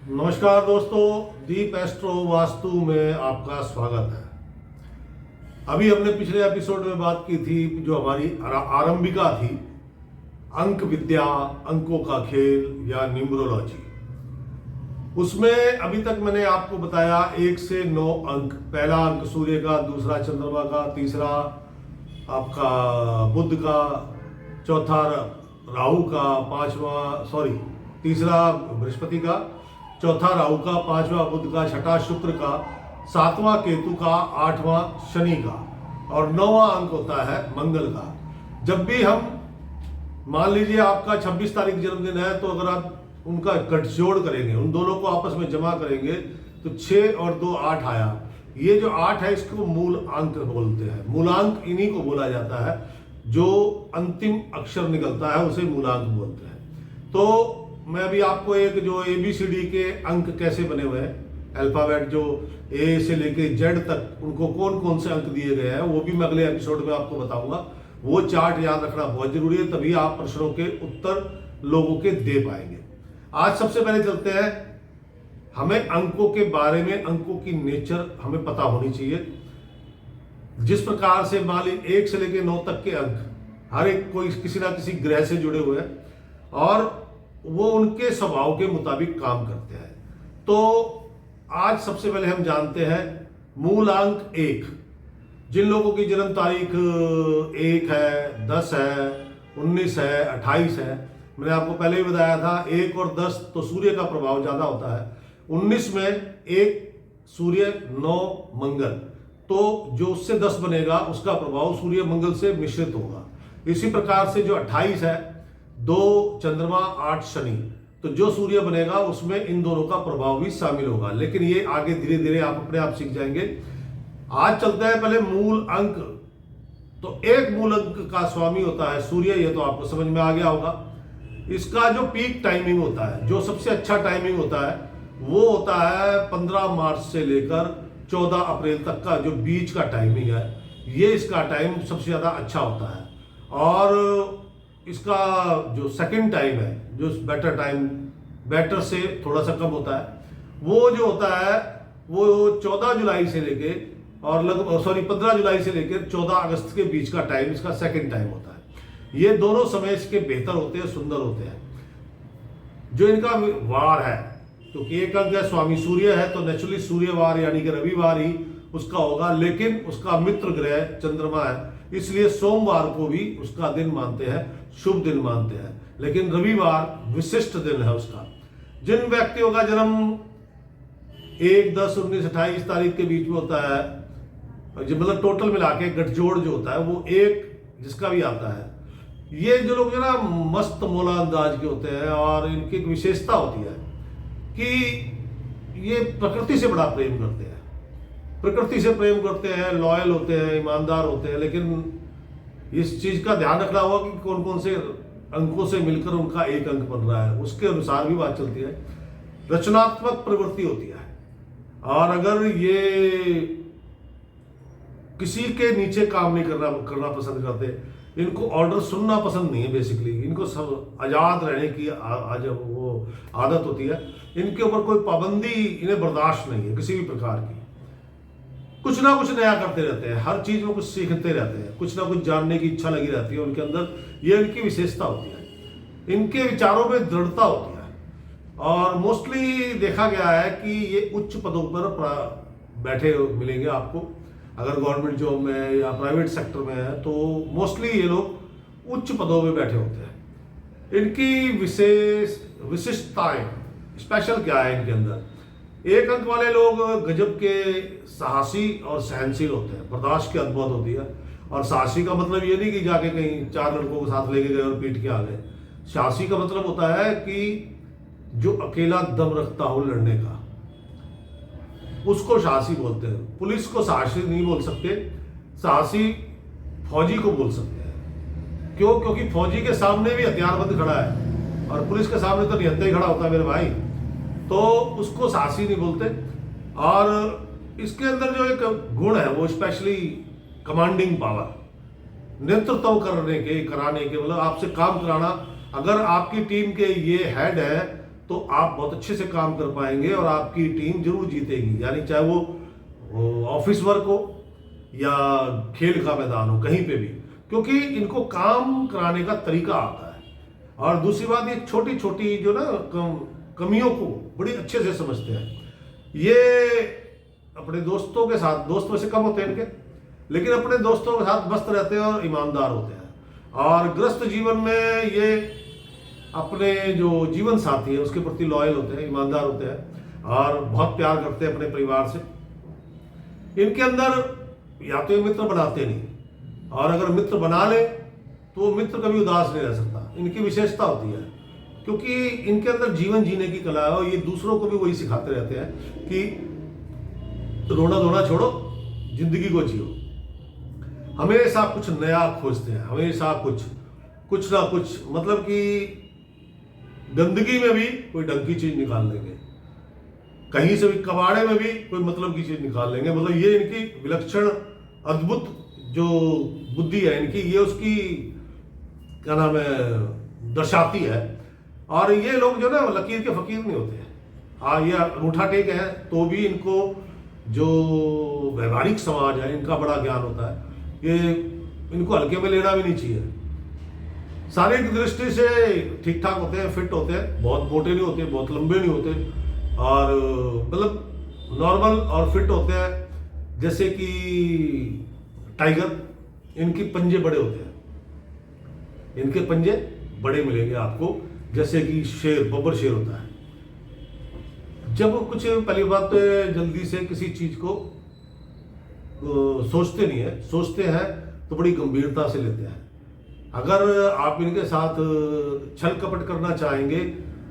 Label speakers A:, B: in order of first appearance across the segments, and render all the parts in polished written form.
A: नमस्कार दोस्तों, दीप एस्ट्रो वास्तु में आपका स्वागत है। अभी हमने पिछले एपिसोड में बात की थी जो हमारी आरंभिका थी, अंक विद्या, अंकों का खेल या न्यूमरोलॉजी। उसमें अभी तक मैंने आपको बताया 1 से 9 अंक। पहला अंक सूर्य का, दूसरा चंद्रमा का, तीसरा आपका बुध का, चौथा राहु का, तीसरा बृहस्पति का, चौथा राहु का, पांचवा बुध का, छठा शुक्र का, सातवां केतु का, आठवां शनि का और 9वां अंक होता है मंगल का। जब भी हम मान लीजिए आपका 26 तारीख जन्मदिन है, तो अगर आप उनका गठजोड़ करेंगे, उन दोनों को आपस में जमा करेंगे तो 6 और 2 8 आया। ये जो 8 है इसको मूल अंक बोलते हैं। मूलांक इन्हीं को बोला जाता है, जो अंतिम अक्षर निकलता है उसे मूलांक बोलते हैं। तो मैं अभी आपको एक जो ABCD के अंक कैसे बने हुए हैं, अल्फाबेट जो A से लेके Z तक, उनको कौन कौन से अंक दिए गए हैं, वो भी मैं अगले एपिसोड में आपको बताऊंगा। वो चार्ट याद रखना बहुत जरूरी है, तभी आप प्रश्नों के उत्तर लोगों के दे पाएंगे। आज सबसे पहले चलते हैं, हमें अंकों के बारे में, अंकों की नेचर हमें पता होनी चाहिए। जिस प्रकार से मान लीजिए 1 से लेके 9 तक के अंक, हर एक कोई किसी ना किसी ग्रह से जुड़े हुए हैं और वो उनके स्वभाव के मुताबिक काम करते हैं। तो आज सबसे पहले हम जानते हैं मूलांक 1। जिन लोगों की जन्म तारीख 1 है, 10 है, 19 है, 28 है, मैंने आपको पहले ही बताया था 1 और 10 तो सूर्य का प्रभाव ज्यादा होता है। 19 में 1 सूर्य, 9 मंगल, तो जो उससे 10 बनेगा उसका प्रभाव सूर्य मंगल से मिश्रित होगा। इसी प्रकार से जो 28 है, 2 चंद्रमा, 8 शनि, तो जो सूर्य बनेगा उसमें इन दोनों का प्रभाव भी शामिल होगा। लेकिन ये आगे धीरे धीरे आप अपने आप सीख जाएंगे। आज चलता है पहले मूल अंक। तो एक मूल अंक का स्वामी होता है सूर्य, ये तो आपको समझ में आ गया होगा। इसका जो पीक टाइमिंग होता है, जो सबसे अच्छा टाइमिंग होता है, वो होता है 15 मार्च से लेकर 14 अप्रैल तक का जो बीच का टाइमिंग है। ये इसका टाइम सबसे ज्यादा अच्छा होता है। और इसका जो सेकंड टाइम है, जो बेटर टाइम, बेटर से थोड़ा सा कम होता है, वो जो होता है वो 14 जुलाई से लेके और 15 जुलाई से लेकर 14 अगस्त के बीच का टाइम इसका सेकंड टाइम होता है। ये दोनों समय इसके बेहतर होते हैं, सुंदर होते हैं। जो इनका वार है, क्योंकि एक अंक है स्वामी सूर्य है, तो नेचुरली सूर्यवार यानी कि रविवार ही उसका होगा। लेकिन उसका मित्र ग्रह चंद्रमा है, इसलिए सोमवार को भी उसका दिन मानते हैं, शुभ दिन मानते हैं। लेकिन रविवार विशिष्ट दिन है उसका। जिन व्यक्तियों का जन्म 1, 10, 19, 28 तारीख के बीच में होता है, मतलब टोटल मिला के गठजोड़ जो होता है वो 1 जिसका भी आता है, ये जो लोग जो ना मस्त मौला अंदाज के होते हैं और इनकी एक विशेषता होती है कि ये प्रकृति से बड़ा प्रेम करते हैं। प्रकृति से प्रेम करते हैं, लॉयल होते हैं, ईमानदार होते हैं। लेकिन इस चीज का ध्यान रखना होगा कि कौन कौन से अंकों से मिलकर उनका एक अंक बन रहा है, उसके अनुसार भी बात चलती है। रचनात्मक प्रवृत्ति होती है, और अगर ये किसी के नीचे काम नहीं करना पसंद करते, इनको ऑर्डर सुनना पसंद नहीं है। बेसिकली इनको सब आजाद रहने की आज वो आदत होती है। इनके ऊपर कोई पाबंदी इन्हें बर्दाश्त नहीं है किसी भी प्रकार की। कुछ ना कुछ नया करते रहते हैं, हर चीज में कुछ सीखते रहते हैं, कुछ ना कुछ जानने की इच्छा लगी रहती है उनके अंदर। ये इनकी विशेषता होती है। इनके विचारों में दृढ़ता होती है, और मोस्टली देखा गया है कि ये उच्च पदों पर बैठे मिलेंगे आपको। अगर गवर्नमेंट जॉब में है या प्राइवेट सेक्टर में है, तो मोस्टली ये लोग उच्च पदों में बैठे होते हैं। इनकी विशिष्टताएं, स्पेशल क्या है इनके अंदर? 1 अंक वाले लोग गजब के साहसी और सहनशील होते हैं, बर्दाश्त की अद्भुत होती है। और साहसी का मतलब ये नहीं कि जाके कहीं 4 लड़कों के साथ लेके गए और पीट के आ गए। साहसी का मतलब होता है कि जो अकेला दम रखता हो लड़ने का, उसको साहसी बोलते हैं। पुलिस को साहसी नहीं बोल सकते, साहसी फौजी को बोल सकते हैं। क्यों? क्योंकि फौजी के सामने भी हथियारबंद खड़ा है और पुलिस के सामने तो निहत्था ही खड़ा होता है मेरे भाई, तो उसको साहसी नहीं बोलते। और इसके अंदर जो एक गुण है वो स्पेशली कमांडिंग पावर, नेतृत्व कराने के, मतलब आपसे काम कराना। अगर आपकी टीम के ये हेड है तो आप बहुत अच्छे से काम कर पाएंगे और आपकी टीम जरूर जीतेगी। यानी चाहे वो ऑफिस वर्क हो या खेल का मैदान हो, कहीं पे भी, क्योंकि इनको काम कराने का तरीका आता है। और दूसरी बात, ये छोटी छोटी जो ना कमियों को बड़ी अच्छे से समझते हैं। ये अपने दोस्तों के साथ, दोस्त वैसे कम होते हैं इनके, लेकिन अपने दोस्तों के साथ मस्त रहते हैं और ईमानदार होते हैं। और ग्रस्त जीवन में ये अपने जो जीवन साथी है उसके प्रति लॉयल होते हैं, ईमानदार होते हैं और बहुत प्यार करते हैं अपने परिवार से। इनके अंदर या तो ये मित्र बनाते नहीं, और अगर मित्र बना ले तो वो मित्र कभी उदास नहीं रह सकता। इनकी विशेषता होती है, क्योंकि इनके अंदर जीवन जीने की कला है और ये दूसरों को भी वही सिखाते रहते हैं कि रोना धोना छोड़ो, जिंदगी को जियो। हमेशा कुछ नया खोजते हैं, हमेशा कुछ ना कुछ, मतलब कि गंदगी में भी कोई ढंग की चीज निकाल लेंगे, कहीं से भी कबाड़े में भी कोई मतलब की चीज निकाल लेंगे। मतलब ये इनकी विलक्षण अद्भुत जो बुद्धि है इनकी, ये उसकी क्या नाम है दर्शाती है। और ये लोग जो ना लकीर के फकीर नहीं होते हैं। ये अंगूठा टेक है तो भी इनको जो व्यवहारिक समाज है इनका बड़ा ज्ञान होता है। ये इनको हल्के में लेना भी नहीं चाहिए। शारीरिक दृष्टि से ठीक ठाक होते हैं, फिट होते हैं, बहुत मोटे नहीं होते, बहुत लंबे नहीं होते, और मतलब नॉर्मल और फिट होते हैं। जैसे कि टाइगर, इनके पंजे बड़े होते हैं, इनके पंजे बड़े मिलेंगे आपको, जैसे कि शेर, बब्बर शेर होता है। जब कुछ पहली बात जल्दी से किसी चीज को सोचते नहीं है, सोचते हैं तो बड़ी गंभीरता से लेते हैं। अगर आप इनके साथ छल कपट करना चाहेंगे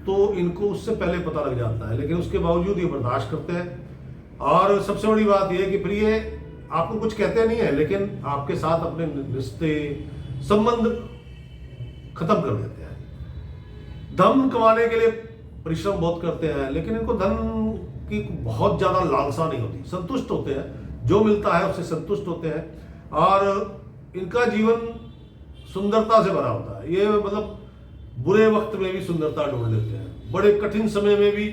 A: तो इनको उससे पहले पता लग जाता है, लेकिन उसके बावजूद ये बर्दाश्त करते हैं। और सबसे बड़ी बात यह है कि फिर ये आपको कुछ कहते नहीं है, लेकिन आपके साथ अपने रिश्ते संबंध खत्म कर देते हैं। धन कमाने के लिए परिश्रम बहुत करते हैं, लेकिन इनको धन की बहुत ज्यादा लालसा नहीं होती, संतुष्ट होते हैं, जो मिलता है उससे संतुष्ट होते हैं। और इनका जीवन सुंदरता से भरा होता है। ये मतलब बुरे वक्त में भी सुंदरता ढूंढ लेते हैं, बड़े कठिन समय में भी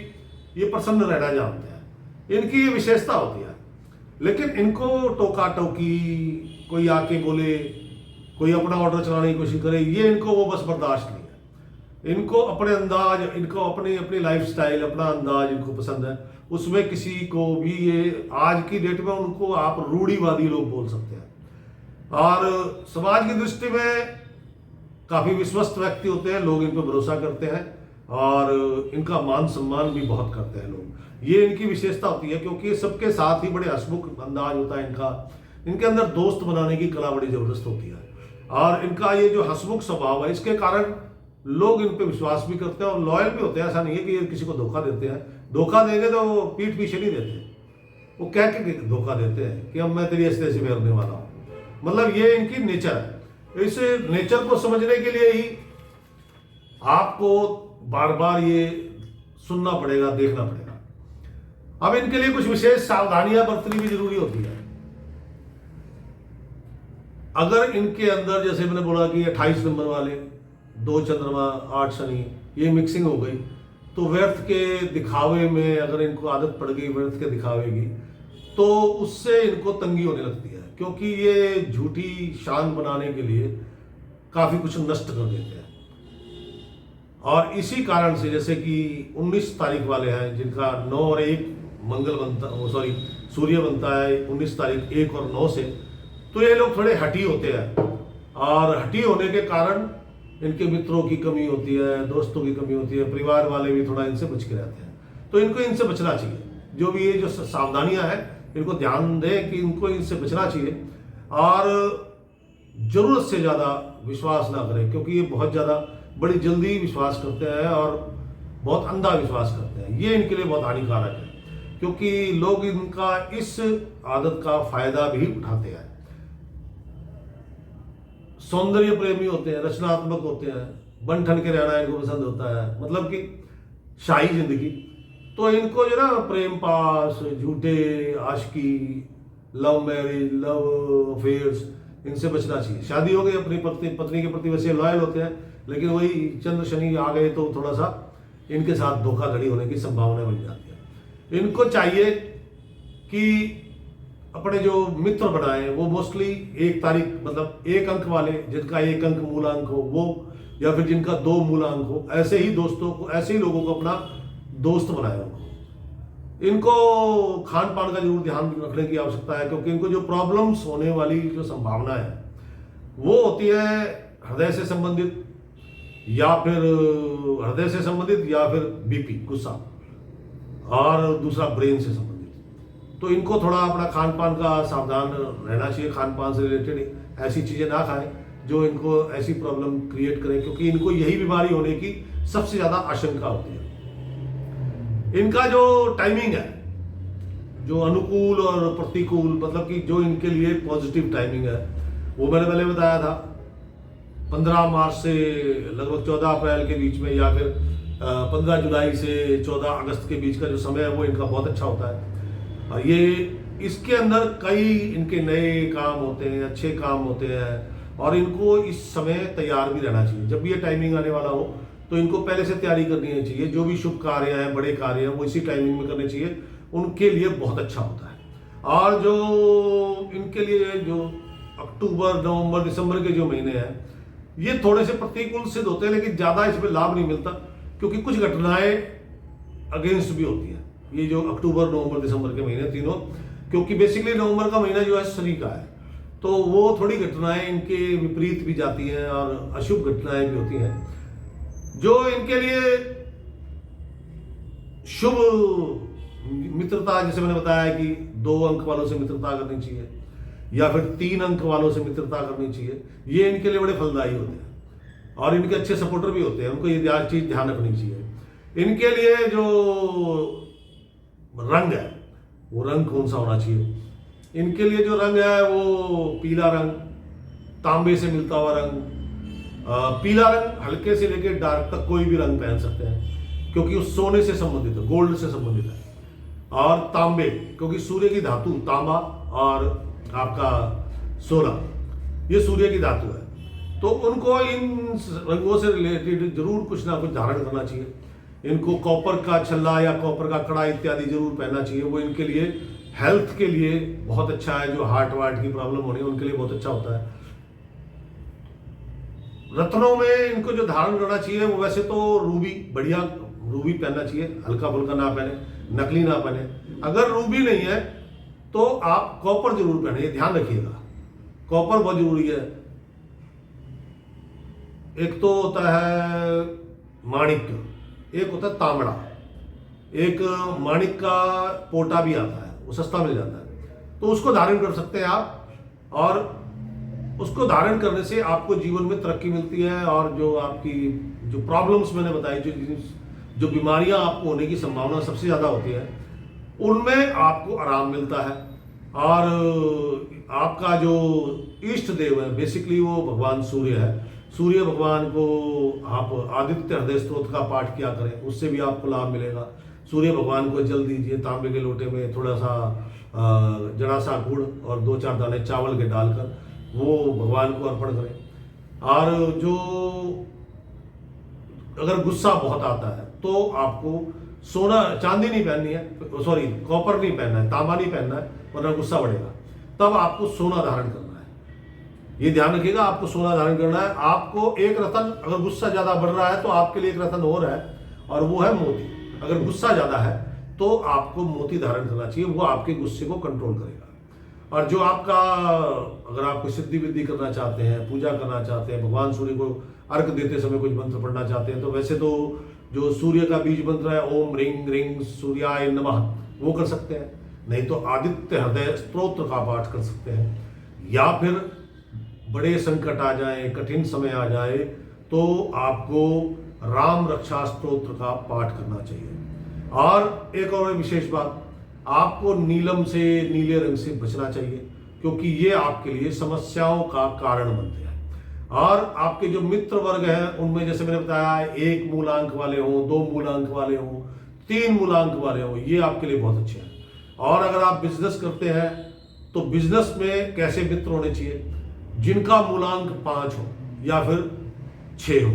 A: ये प्रसन्न रहना जानते हैं। इनकी ये विशेषता होती है। लेकिन इनको टोका टोकी, कोई आके बोले, कोई अपना ऑर्डर चलाने की कोशिश करे, ये इनको वो बस बर्दाश्त नहीं है। इनको अपने अंदाज, इनको अपनी लाइफ स्टाइल, अपना अंदाज इनको पसंद है। उसमें किसी को भी, ये आज की डेट में उनको आप रूढ़िवादी लोग बोल सकते हैं। और समाज की दृष्टि में काफी विश्वस्त व्यक्ति होते हैं, लोग इन पर भरोसा करते हैं और इनका मान सम्मान भी बहुत करते हैं लोग। ये इनकी विशेषता होती है, क्योंकि सबके साथ ही बड़े हंसमुख अंदाज होता है इनका। इनके अंदर दोस्त बनाने की कला बड़ी जबरदस्त होती है, और इनका ये जो हंसमुख स्वभाव है, इसके कारण लोग इन पे विश्वास भी करते हैं और लॉयल भी होते हैं। ऐसा नहीं है कि ये किसी को धोखा देते हैं। धोखा देंगे तो वो पीठ पीछे नहीं देते, वो कह के धोखा देते हैं कि अब मैं तेरी ऐसे ऐसे करने वाला हूं। मतलब ये इनकी नेचर है। इस नेचर को समझने के लिए ही आपको बार बार ये सुनना पड़ेगा, देखना पड़ेगा। अब इनके लिए कुछ विशेष सावधानियां बरतनी भी जरूरी होती है। अगर इनके अंदर, जैसे मैंने बोला कि 28 नंबर वाले, 2 चंद्रमा 8 शनि, ये मिक्सिंग हो गई, तो व्यर्थ के दिखावे में अगर इनको आदत पड़ गई व्यर्थ के दिखावे की, तो उससे इनको तंगी होने लगती है, क्योंकि ये झूठी शान बनाने के लिए काफी कुछ नष्ट कर देते हैं। और इसी कारण से, जैसे कि 19 तारीख वाले हैं जिनका 9 और 1 मंगल बनता, सूर्य बनता है 19 तारीख 1 और 9 से, तो ये लोग थोड़े हठी होते हैं। और हठी होने के कारण इनके मित्रों की कमी होती है, दोस्तों की कमी होती है, परिवार वाले भी थोड़ा इनसे बच के रहते हैं। तो इनको इनसे बचना चाहिए। जो भी ये जो सावधानियां हैं, इनको ध्यान दें कि इनको इनसे बचना चाहिए। और जरूरत से ज़्यादा विश्वास ना करें, क्योंकि ये बहुत ज़्यादा बड़ी जल्दी विश्वास करते हैं और बहुत अंधा विश्वास करते हैं। ये इनके लिए बहुत हानिकारक है, क्योंकि लोग इनका इस आदत का फायदा भी उठाते हैं। सौंदर्य प्रेमी होते हैं, रचनात्मक होते हैं, बन ठन के रहना इनको पसंद होता है, मतलब कि शाही जिंदगी। तो इनको जो ना प्रेम पास, झूठे आशिकी, लव मैरिज, लव अफेयर्स, इनसे बचना चाहिए। शादी हो गई, अपनी पत्नी के प्रति वैसे लॉयल होते हैं, लेकिन वही चंद्र शनि आ गए तो थोड़ा सा इनके साथ धोखाधड़ी होने की संभावना बन जाती है। इनको चाहिए कि अपने जो मित्र बनाए वो मोस्टली 1 तारीख मतलब 1 अंक वाले, जिनका 1 अंक मूलांक हो वो, या फिर जिनका 2 मूलांक हो, ऐसे ही दोस्तों को, ऐसे ही लोगों को अपना दोस्त बनाए उनको। इनको खान पान का जरूर ध्यान रखने की आवश्यकता है, क्योंकि इनको जो प्रॉब्लम्स होने वाली जो संभावना है वो होती है हृदय से संबंधित, या फिर हृदय से संबंधित, या फिर बीपी गुस्सा, और दूसरा ब्रेन से संबंधित। तो इनको थोड़ा अपना खान पान का सावधान रहना चाहिए। खान पान से रिलेटेड ऐसी चीज़ें ना खाएं जो इनको ऐसी प्रॉब्लम क्रिएट करें, क्योंकि इनको यही बीमारी होने की सबसे ज़्यादा आशंका होती है। इनका जो टाइमिंग है, जो अनुकूल और प्रतिकूल, मतलब कि जो इनके लिए पॉजिटिव टाइमिंग है, वो मैंने पहले बताया था। 15 मार्च से लगभग 14 अप्रैल के बीच में, या फिर 15 जुलाई से 14 अगस्त के बीच का जो समय है वो इनका बहुत अच्छा होता है। और ये इसके अंदर कई इनके नए काम होते हैं, अच्छे काम होते हैं, और इनको इस समय तैयार भी रहना चाहिए। जब भी ये टाइमिंग आने वाला हो तो इनको पहले से तैयारी करनी चाहिए। जो भी शुभ कार्य हैं, बड़े कार्य हैं, वो इसी टाइमिंग में करने चाहिए, उनके लिए बहुत अच्छा होता है। और जो इनके लिए जो अक्टूबर, नवंबर, दिसंबर के जो महीने हैं, ये थोड़े से प्रतिकूल सिद्ध होते हैं, लेकिन ज़्यादा इसमें लाभ नहीं मिलता, क्योंकि कुछ घटनाएं अगेंस्ट भी होती हैं। ये जो अक्टूबर, नवंबर, दिसंबर के महीने तीनों, क्योंकि बेसिकली नवंबर का महीना जो है शनि का है, तो वो थोड़ी घटनाएं इनके विपरीत भी जाती हैं और अशुभ घटनाएं भी होती हैं। जो इनके लिए शुभ मित्रता, जैसे मैंने बताया कि 2 अंक वालों से मित्रता करनी चाहिए, या फिर 3 अंक वालों से मित्रता करनी चाहिए, ये इनके लिए बड़े फलदायी होते हैं, और इनके अच्छे सपोर्टर भी होते हैं। उनको ये चीज ध्यान रखनी चाहिए। इनके लिए जो रंग है, वो रंग कौन सा होना चाहिए? इनके लिए जो रंग है वो पीला रंग, तांबे से मिलता हुआ रंग। पीला रंग हल्के से लेकर डार्क तक कोई भी रंग पहन सकते हैं, क्योंकि उस सोने से संबंधित है, गोल्ड से संबंधित है। और तांबे, क्योंकि सूर्य की धातु तांबा और आपका सोना, ये सूर्य की धातु है, तो उनको इन रंगों से रिलेटेड जरूर कुछ ना कुछ धारण करना चाहिए। इनको कॉपर का छल्ला या कॉपर का कड़ा इत्यादि जरूर पहनना चाहिए। वो इनके लिए हेल्थ के लिए बहुत अच्छा है। जो हार्ट वार्ट की प्रॉब्लम होनी है उनके लिए बहुत अच्छा होता है। रत्नों में इनको जो धारण करना चाहिए वो वैसे तो रूबी, बढ़िया रूबी पहनना चाहिए, हल्का फुल्का ना पहने, नकली ना पहने। अगर रूबी नहीं है तो आप कॉपर जरूर पहने, ये ध्यान रखिएगा, कॉपर बहुत जरूरी है। एक तो होता है माणिक्य, एक होता है तांबड़ा, एक माणिक का पोटा भी आता है, वो सस्ता मिल जाता है, तो उसको धारण कर सकते हैं आप। और उसको धारण करने से आपको जीवन में तरक्की मिलती है, और जो आपकी जो प्रॉब्लम्स मैंने बताई, जो बीमारियां आपको होने की संभावना सबसे ज़्यादा होती है, उनमें आपको आराम मिलता है। और आपका जो इष्ट देव है बेसिकली वो भगवान सूर्य है। सूर्य भगवान को आप आदित्य हृदय स्तोत्र का पाठ किया करें, उससे भी आपको लाभ मिलेगा। सूर्य भगवान को जल दीजिए, तांबे के लोटे में थोड़ा सा जरा सा गुड़ और 2-4 दाने चावल के डालकर वो भगवान को अर्पण करें। और जो अगर गुस्सा बहुत आता है तो आपको सोना, चांदी नहीं पहननी है, सॉरी कॉपर नहीं पहनना है, तांबा नहीं पहनना है, वरना गुस्सा बढ़ेगा। तब आपको सोना धारण करना है, ये ध्यान रखिएगा, आपको सोना धारण करना है। आपको एक रतन, अगर गुस्सा ज्यादा बढ़ रहा है तो आपके लिए एक रतन और है, और वो है मोती। अगर गुस्सा ज्यादा है तो आपको मोती धारण करना चाहिए, वो आपके गुस्से को कंट्रोल करेगा। और जो आपका, अगर आप कोई सिद्धि विद्धि करना चाहते हैं, पूजा करना चाहते हैं, भगवान सूर्य को अर्घ देते समय कुछ मंत्र पढ़ना चाहते हैं, तो वैसे तो जो सूर्य का बीज मंत्र है ओम ह्रीं ह्रीं सूर्याय नमः, वो कर सकते हैं। नहीं तो आदित्य हृदय स्तोत्र का पाठ कर सकते हैं। या फिर बड़े संकट आ जाए, कठिन समय आ जाए, तो आपको राम रक्षा स्तोत्र का पाठ करना चाहिए। और एक और विशेष बात, आपको नीलम से, नीले रंग से बचना चाहिए, क्योंकि ये आपके लिए समस्याओं का कारण बनते हैं। और आपके जो मित्र वर्ग हैं उनमें जैसे मैंने बताया, 1 मूलांक वाले हों, 2 मूलांक वाले हों, 3 मूलांक वाले हों, ये आपके लिए बहुत अच्छे हैं। और अगर आप बिजनेस करते हैं तो बिजनेस में कैसे मित्र होने चाहिए? जिनका मूलांक 5 हो या फिर 6 हो,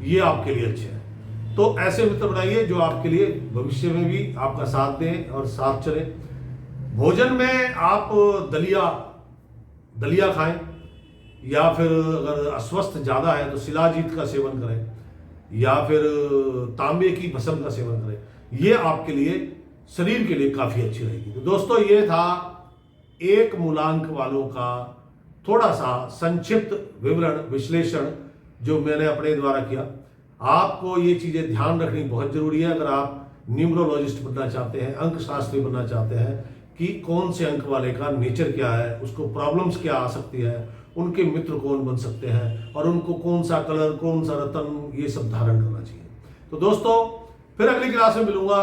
A: ये आपके लिए अच्छे हैं। तो ऐसे मित्र बनाइए जो आपके लिए भविष्य में भी आपका साथ दें और साथ चले। भोजन में आप दलिया खाएं, या फिर अगर अस्वस्थ ज़्यादा है तो शिलाजीत का सेवन करें, या फिर तांबे की भस्म का सेवन करें। ये आपके लिए शरीर के लिए काफ़ी अच्छी रहेगी। तो दोस्तों, ये था 1 मूलांक वालों का थोड़ा सा संक्षिप्त विवरण विश्लेषण जो मैंने अपने द्वारा किया। आपको ये चीज़ें ध्यान रखनी बहुत जरूरी है अगर आप न्यूमरोलॉजिस्ट बनना चाहते हैं, अंक शास्त्री बनना चाहते हैं, कि कौन से अंक वाले का नेचर क्या है, उसको प्रॉब्लम्स क्या आ सकती है, उनके मित्र कौन बन सकते हैं, और उनको कौन सा कलर, कौन सा रत्न, ये सब धारण करना चाहिए। तो दोस्तों, फिर अगली क्लास में मिलूंगा।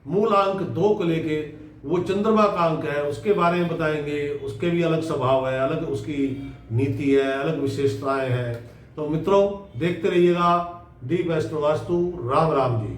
A: मूल अंक 2 को लेके, वो चंद्रमा का अंक है, उसके बारे में बताएंगे। उसके भी अलग स्वभाव है, अलग उसकी नीति है, अलग विशेषताएं हैं। तो मित्रों, देखते रहिएगा डीप एस्ट्रो वास्तु। राम राम जी।